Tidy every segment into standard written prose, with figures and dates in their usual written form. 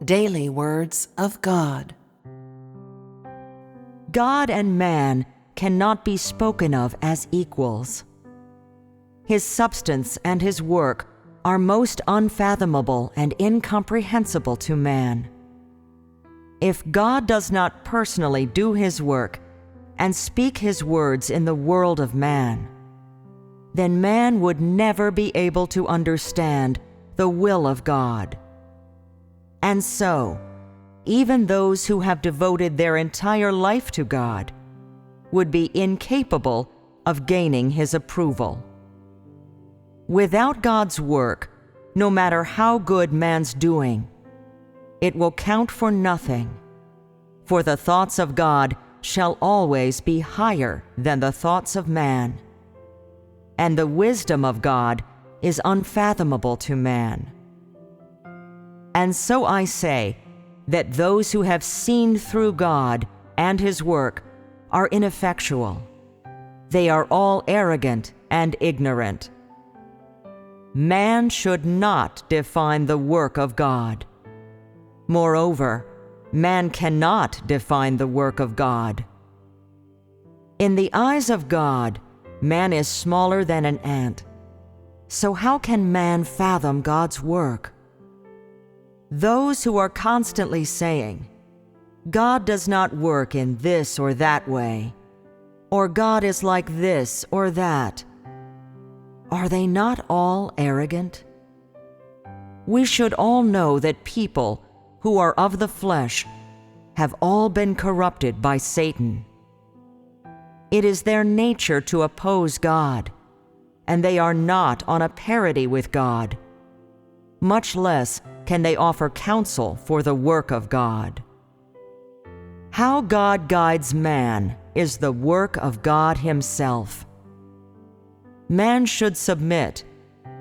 Daily Words of God. God and man cannot be spoken of as equals. His substance and his work are most unfathomable and incomprehensible to man. If God does not personally do his work and speak his words in the world of man, then man would never be able to understand the will of God. And so, even those who have devoted their entire life to God would be incapable of gaining his approval. Without God's work, no matter how good man's doing, it will count for nothing, for the thoughts of God shall always be higher than the thoughts of man, and the wisdom of God is unfathomable to man. And so I say that those who have seen through God and his work are ineffectual. They are all arrogant and ignorant. Man should not define the work of God. Moreover, man cannot define the work of God. In the eyes of God, man is smaller than an ant. So how can man fathom God's work? Those who are constantly saying, God does not work in this or that way, or God is like this or that, are they not all arrogant? We should all know that people who are of the flesh have all been corrupted by Satan. It is their nature to oppose God, and they are not on a parity with God. Much less can they offer counsel for the work of God. How God guides man is the work of God himself. Man should submit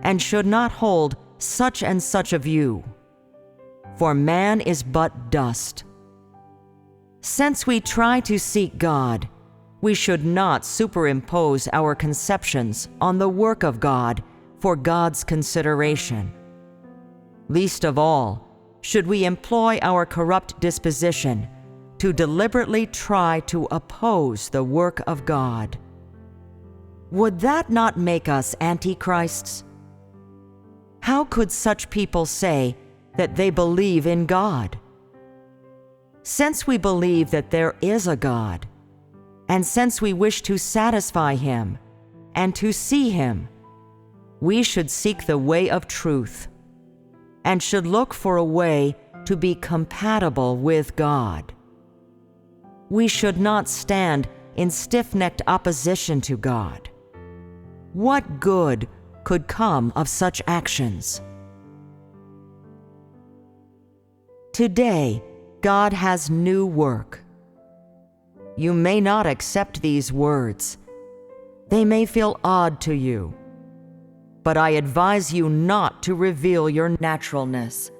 and should not hold such and such a view, for man is but dust. Since we try to seek God, we should not superimpose our conceptions on the work of God for God's consideration. Least of all, should we employ our corrupt disposition to deliberately try to oppose the work of God. Would that not make us antichrists? How could such people say that they believe in God? Since we believe that there is a God, and since we wish to satisfy him and to see him, we should seek the way of truth, and should look for a way to be compatible with God. We should not stand in stiff-necked opposition to God. What good could come of such actions? Today, God has new work. You may not accept these words. They may feel odd to you. But I advise you not to reveal your naturalness.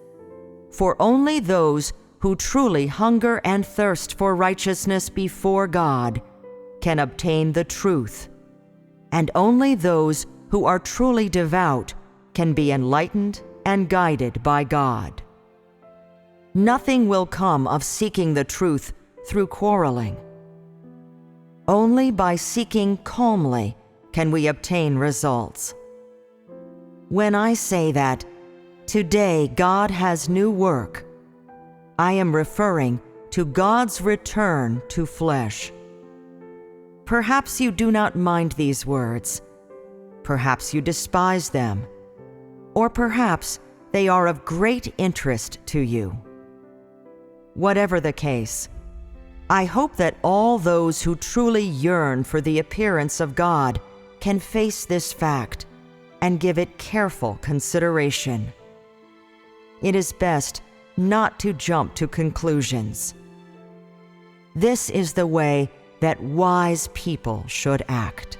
For only those who truly hunger and thirst for righteousness before God can obtain the truth, and only those who are truly devout can be enlightened and guided by God. Nothing will come of seeking the truth through quarreling. Only by seeking calmly can we obtain results. When I say that, today God has new work, I am referring to God's return to flesh. Perhaps you do not mind these words. Perhaps you despise them. Or perhaps they are of great interest to you. Whatever the case, I hope that all those who truly yearn for the appearance of God can face this fact and give it careful consideration. It is best not to jump to conclusions. This is the way that wise people should act.